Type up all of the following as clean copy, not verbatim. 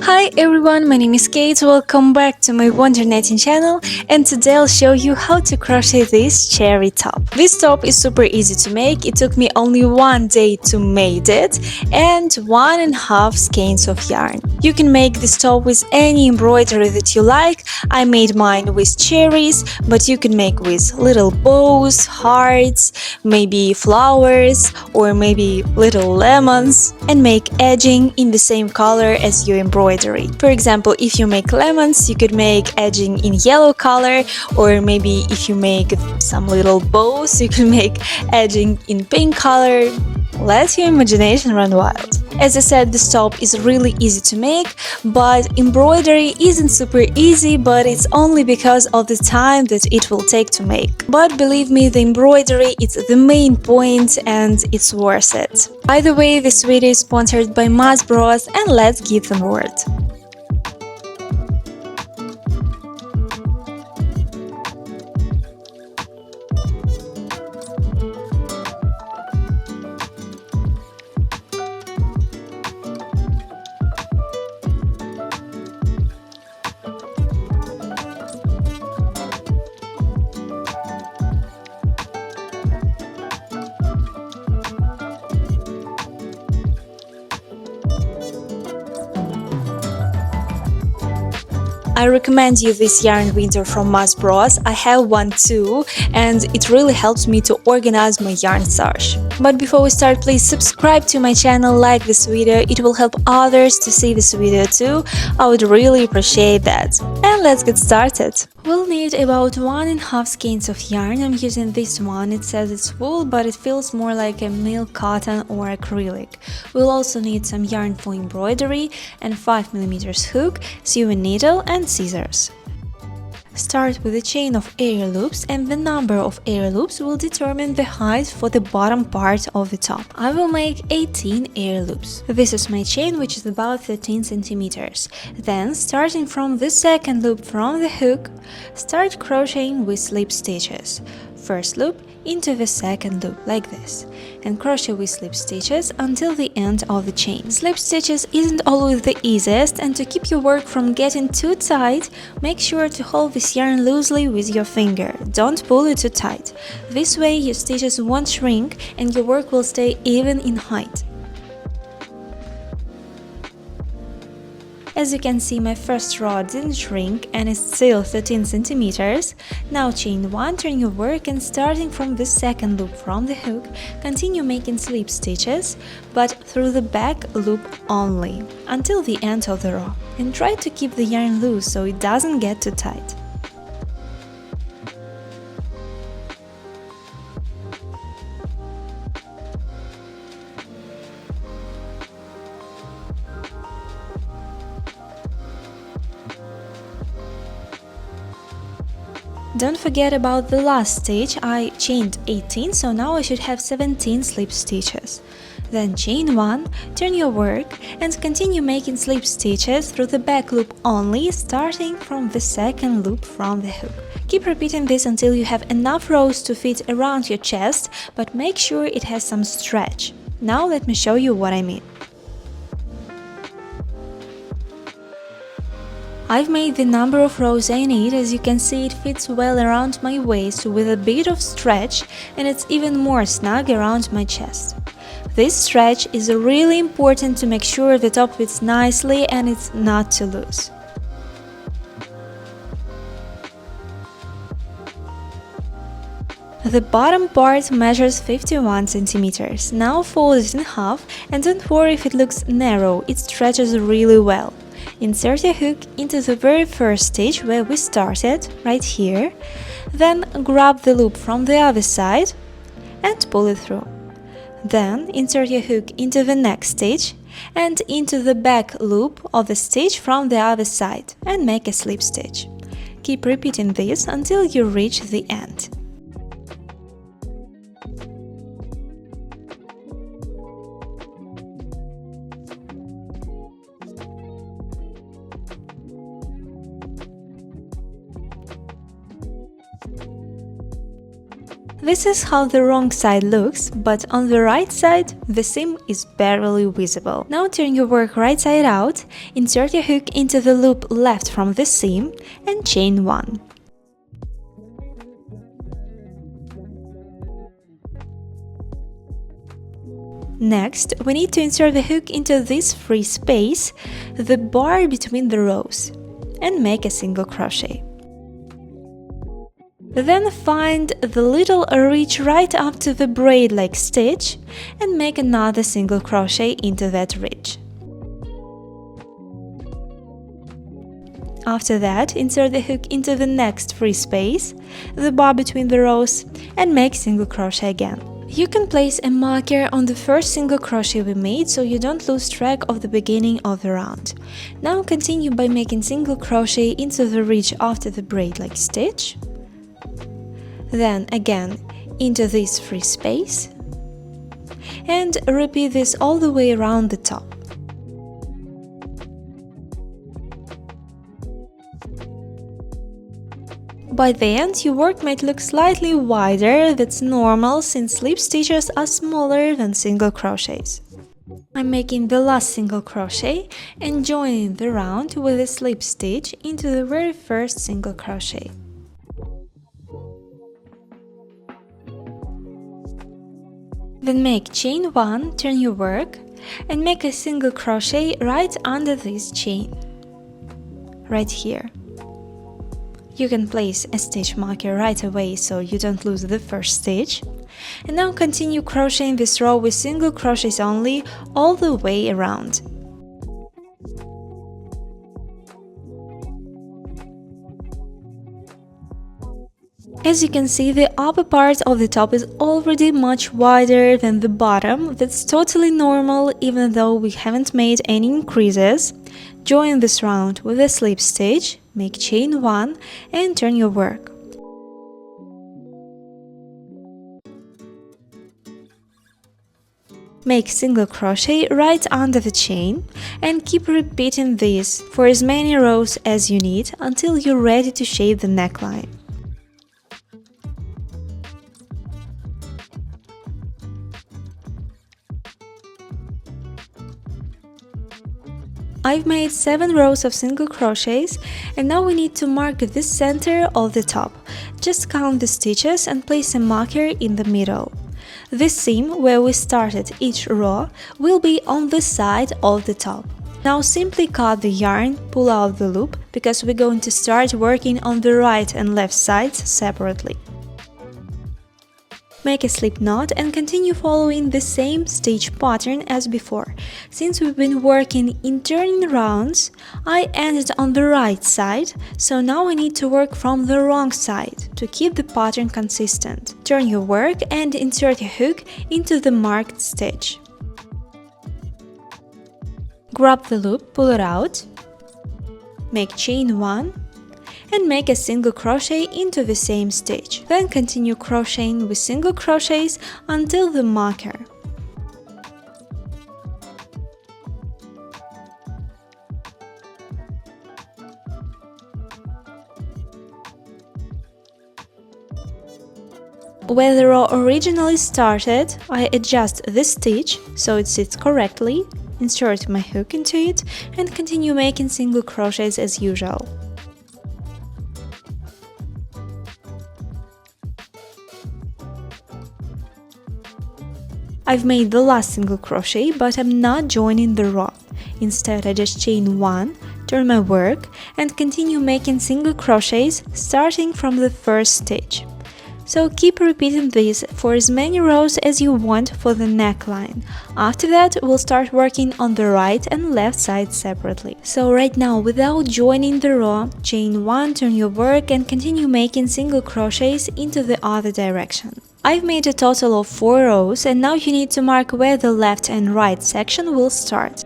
Hi everyone, my name is Kate, welcome back to my wondernetting channel, and today I'll show you how to crochet this cherry top. This top is super easy to make, it took me only one day to make it, and 1.5 skeins of yarn. You can make this top with any embroidery that you like. I made mine with cherries, but you can make with little bows, hearts, maybe flowers, or maybe little lemons, and make edging in the same color as your embroidery. For example, if you make lemons, you could make edging in yellow color, or maybe if you make some little bows, you can make edging in pink color. Let your imagination run wild. As I said, this top is really easy to make, but embroidery isn't super easy, but it's only because of the time that it will take to make. But believe me, the embroidery is the main point and it's worth it. By the way, this video is sponsored by MASBROS, and let's give them a word. I recommend you this yarn binder from MASBROS. I have one too, and it really helps me to organize my yarn stash. But before we start, please subscribe to my channel, like this video, it will help others to see this video too. I would really appreciate that. And let's get started. We'll need about 1.5 skeins of yarn. I'm using this one. It says it's wool, but it feels more like a milk cotton or acrylic. We'll also need some yarn for embroidery and 5mm hook, sewing needle and scissors. Start with a chain of air loops, and the number of air loops will determine the height for the bottom part of the top. I will make 18 air loops. This is my chain, which is about 13 centimeters. Then, starting from the second loop from the hook, start crocheting with slip stitches. First loop into the second loop, like this, and crochet with slip stitches until the end of the chain. Slip stitches isn't always the easiest, and to keep your work from getting too tight, make sure to hold this yarn loosely with your finger. Don't pull it too tight. This way your stitches won't shrink and your work will stay even in height. As you can see, my first row didn't shrink and is still 13 centimeters. Now chain 1, turn your work, and starting from the second loop from the hook, continue making slip stitches, but through the back loop only, until the end of the row. And try to keep the yarn loose so it doesn't get too tight. Don't forget about the last stitch. I chained 18, so now I should have 17 slip stitches. Then chain 1, turn your work, and continue making slip stitches through the back loop only, starting from the second loop from the hook. Keep repeating this until you have enough rows to fit around your chest, but make sure it has some stretch. Now let me show you what I mean. I've made the number of rows I need. As you can see, it fits well around my waist with a bit of stretch, and it's even more snug around my chest. This stretch is really important to make sure the top fits nicely and it's not too loose. The bottom part measures 51 centimeters. Now fold it in half, and don't worry if it looks narrow, it stretches really well. Insert your hook into the very first stitch where we started, right here. Then grab the loop from the other side and pull it through. Then insert your hook into the next stitch and into the back loop of the stitch from the other side and make a slip stitch. Keep repeating this until you reach the end. This is how the wrong side looks, but on the right side, the seam is barely visible. Now turn your work right side out, insert your hook into the loop left from the seam and chain 1. Next, we need to insert the hook into this free space, the bar between the rows, and make a single crochet. Then find the little ridge right up to the braid-like stitch and make another single crochet into that ridge. After that, insert the hook into the next free space, the bar between the rows, and make single crochet again. You can place a marker on the first single crochet we made so you don't lose track of the beginning of the round. Now continue by making single crochet into the ridge after the braid-like stitch. Then again into this free space, and repeat this all the way around the top. By the end, your work might look slightly wider. That's normal since slip stitches are smaller than single crochets. I'm making the last single crochet and joining the round with a slip stitch into the very first single crochet. Then make chain 1, turn your work, and make a single crochet right under this chain, right here. You can place a stitch marker right away so you don't lose the first stitch. And now continue crocheting this row with single crochets only all the way around. As you can see, the upper part of the top is already much wider than the bottom. That's totally normal, even though we haven't made any increases. Join this round with a slip stitch, make chain 1 and turn your work. Make single crochet right under the chain and keep repeating this for as many rows as you need until you're ready to shape the neckline. I've made 7 rows of single crochets and now we need to mark the center of the top. Just count the stitches and place a marker in the middle. This seam where we started each row will be on the side of the top. Now simply cut the yarn, pull out the loop, because we're going to start working on the right and left sides separately. Make a slip knot and continue following the same stitch pattern as before. Since we've been working in turning rounds, I ended on the right side, so now I need to work from the wrong side to keep the pattern consistent. Turn your work and insert a hook into the marked stitch. Grab the loop, pull it out, make chain 1, and make a single crochet into the same stitch. Then continue crocheting with single crochets until the marker. Where the row originally started, I adjust the stitch so it sits correctly, insert my hook into it, and continue making single crochets as usual. I've made the last single crochet, but I'm not joining the row. Instead, I just chain 1, turn my work, and continue making single crochets starting from the first stitch. So keep repeating this for as many rows as you want for the neckline. After that, we'll start working on the right and left side separately. So right now, without joining the row, chain 1, turn your work, and continue making single crochets into the other direction. I've made a total of 4 rows and now you need to mark where the left and right section will start.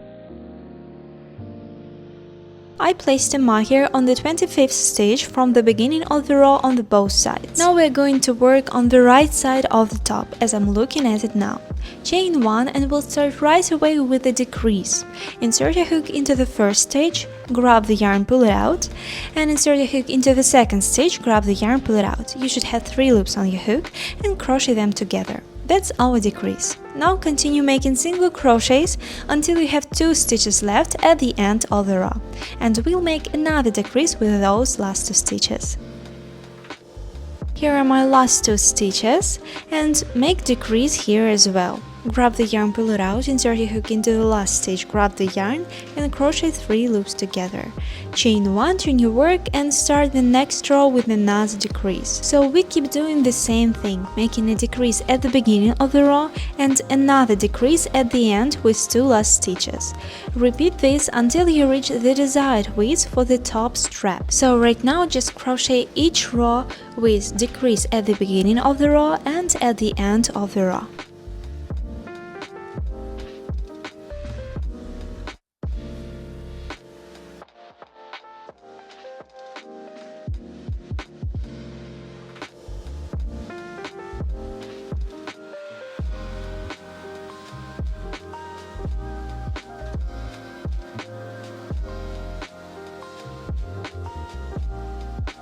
I placed a marker on the 25th stitch from the beginning of the row on the both sides. Now we're going to work on the right side of the top as I'm looking at it now. Chain 1 and we'll start right away with the decrease. Insert a hook into the first stitch, grab the yarn, pull it out, and insert a hook into the second stitch, grab the yarn, pull it out. You should have 3 loops on your hook and crochet them together. That's our decrease. Now continue making single crochets until you have 2 stitches left at the end of the row, and we'll make another decrease with those last 2 stitches. Here are my last 2 stitches, and make decrease here as well. Grab the yarn, pull it out, insert your hook into the last stitch, grab the yarn and crochet 3 loops together. Chain 1, turn your work and start the next row with another decrease. So we keep doing the same thing, making a decrease at the beginning of the row and another decrease at the end with 2 last stitches. Repeat this until you reach the desired width for the top strap. So right now just crochet each row with decrease at the beginning of the row and at the end of the row.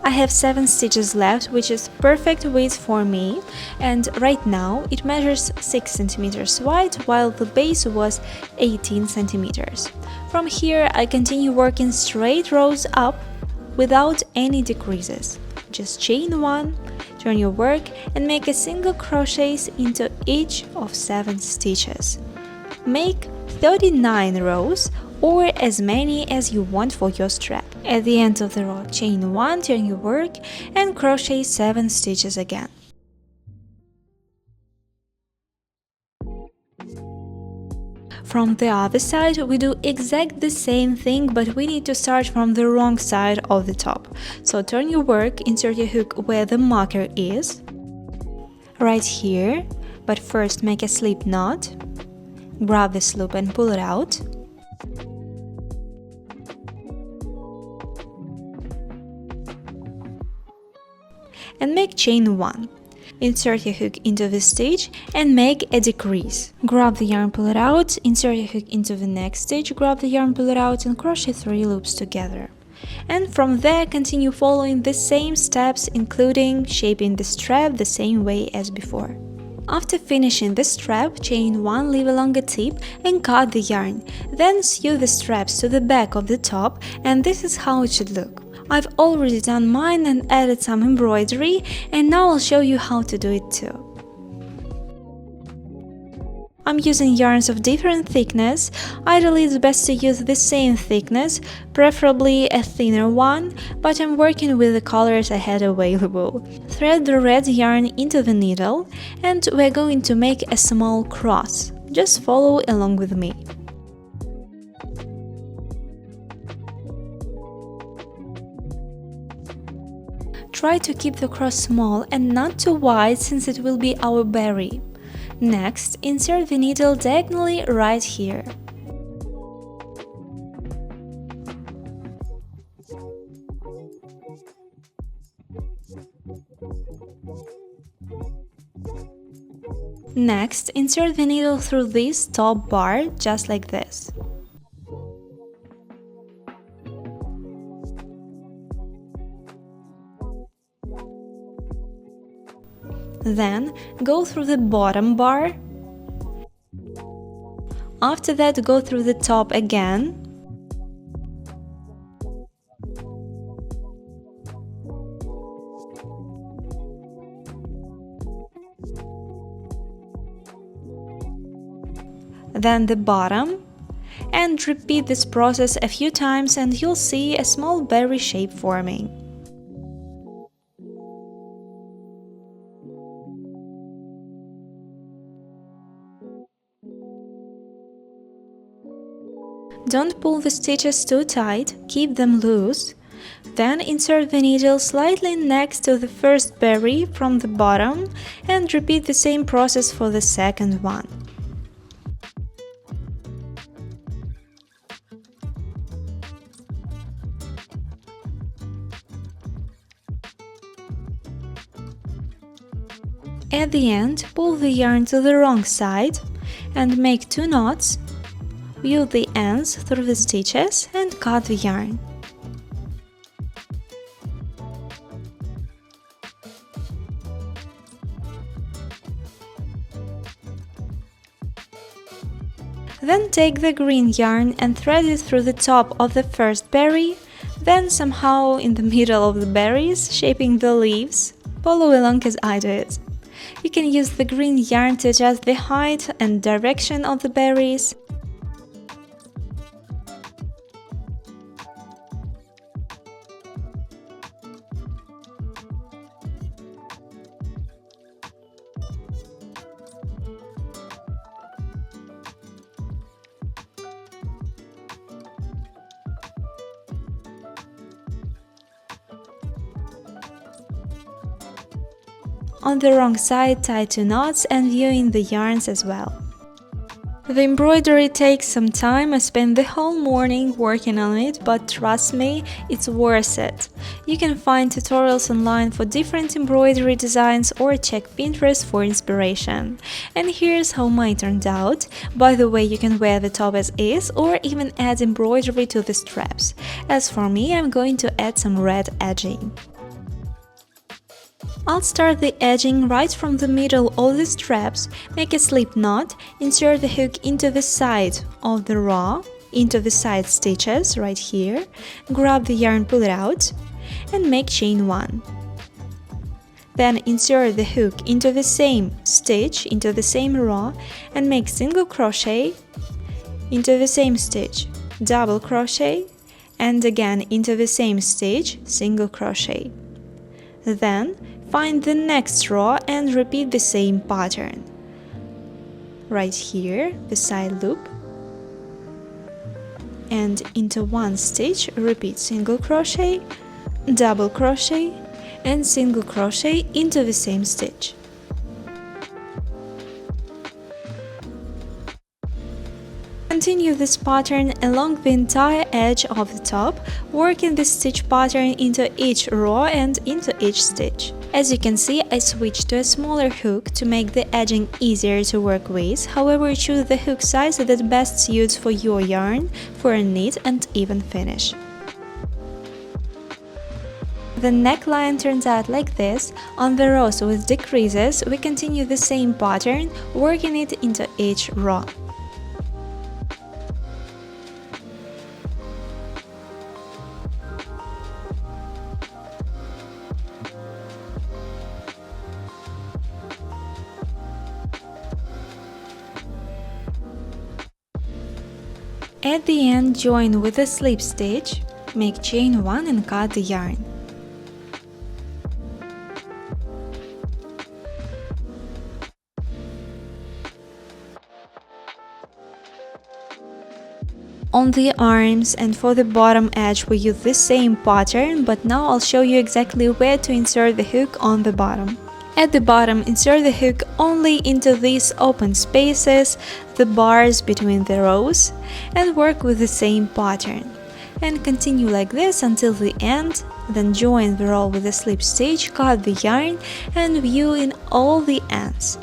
I have 7 stitches left, which is perfect width for me, and right now it measures 6 centimeters wide while the base was 18 centimeters. From here I continue working straight rows up without any decreases. Just chain 1, turn your work and make a single crochets into each of 7 stitches. Make 39 rows or as many as you want for your strap. At the end of the row, chain 1, turn your work and crochet 7 stitches again. From the other side, we do exactly the same thing, but we need to start from the wrong side of the top. So turn your work, insert your hook where the marker is, right here, but first make a slip knot, grab this loop and pull it out. And make chain 1. Insert your hook into the stitch and make a decrease. Grab the yarn, pull it out, insert your hook into the next stitch, grab the yarn, pull it out and crochet 3 loops together. And from there continue following the same steps, including shaping the strap the same way as before. After finishing the strap, chain 1, leave a longer tip and cut the yarn. Then sew the straps to the back of the top, and this is how it should look. I've already done mine and added some embroidery, and now I'll show you how to do it too. I'm using yarns of different thickness. Ideally it's best to use the same thickness, preferably a thinner one, but I'm working with the colors I had available. Thread the red yarn into the needle and we're going to make a small cross. Just follow along with me. Try to keep the cross small and not too wide since it will be our berry. Next, insert the needle diagonally right here. Next, insert the needle through this top bar, just like this. Then, go through the bottom bar. After that, go through the top again. Then the bottom. And repeat this process a few times and you'll see a small berry shape forming. Don't pull the stitches too tight, keep them loose. Then insert the needle slightly next to the first berry from the bottom and repeat the same process for the second one. At the end, pull the yarn to the wrong side and make 2 knots, view the ends through the stitches and cut the yarn. Then take the green yarn and thread it through the top of the first berry, then somehow in the middle of the berries, shaping the leaves. Follow along as I do it. You can use the green yarn to adjust the height and direction of the berries. On the wrong side, tie 2 knots and viewing the yarns as well. The embroidery takes some time. I spent the whole morning working on it, but trust me, it's worth it. You can find tutorials online for different embroidery designs or check Pinterest for inspiration. And here's how mine turned out. By the way, you can wear the top as is or even add embroidery to the straps. As for me, I'm going to add some red edging. I'll start the edging right from the middle of the straps, make a slip knot, insert the hook into the side of the row, into the side stitches right here, grab the yarn, pull it out, and make chain 1. Then insert the hook into the same stitch, into the same row, and make single crochet into the same stitch, double crochet, and again into the same stitch, single crochet. Then find the next row and repeat the same pattern. Right here, the side loop, and into one stitch, repeat single crochet, double crochet, and single crochet into the same stitch. Continue this pattern along the entire edge of the top, working the stitch pattern into each row and into each stitch. As you can see, I switched to a smaller hook to make the edging easier to work with, however choose the hook size that best suits for your yarn for a neat and even finish. The neckline turns out like this. On the rows with decreases, we continue the same pattern, working it into each row. At the end, join with a slip stitch, make chain 1 and cut the yarn. On the arms and for the bottom edge we use the same pattern, but now I'll show you exactly where to insert the hook on the bottom. At the bottom, insert the hook only into these open spaces, the bars between the rows, and work with the same pattern. And continue like this until the end, then join the row with a slip stitch, cut the yarn, and view in all the ends.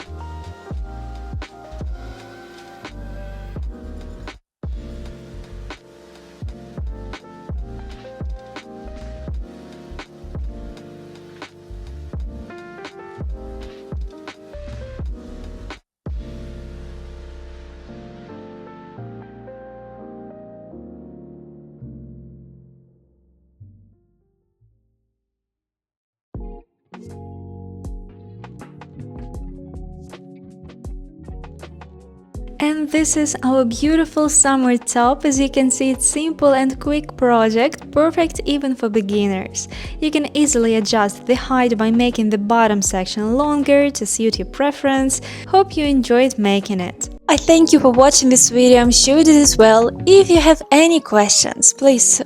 And this is our beautiful summer top. As you can see, it's simple and quick project, perfect even for beginners. You can easily adjust the height by making the bottom section longer to suit your preference. Hope you enjoyed making it. I thank you for watching this video. I'm sure you did as well. If you have any questions, please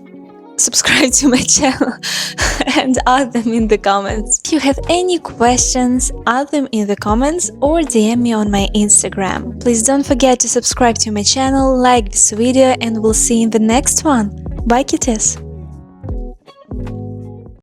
subscribe to my channel and add them in the comments. If you have any questions, add them in the comments or DM me on my Instagram. Please don't forget to subscribe to my channel, like this video, and we'll see you in the next one. Bye, kitties!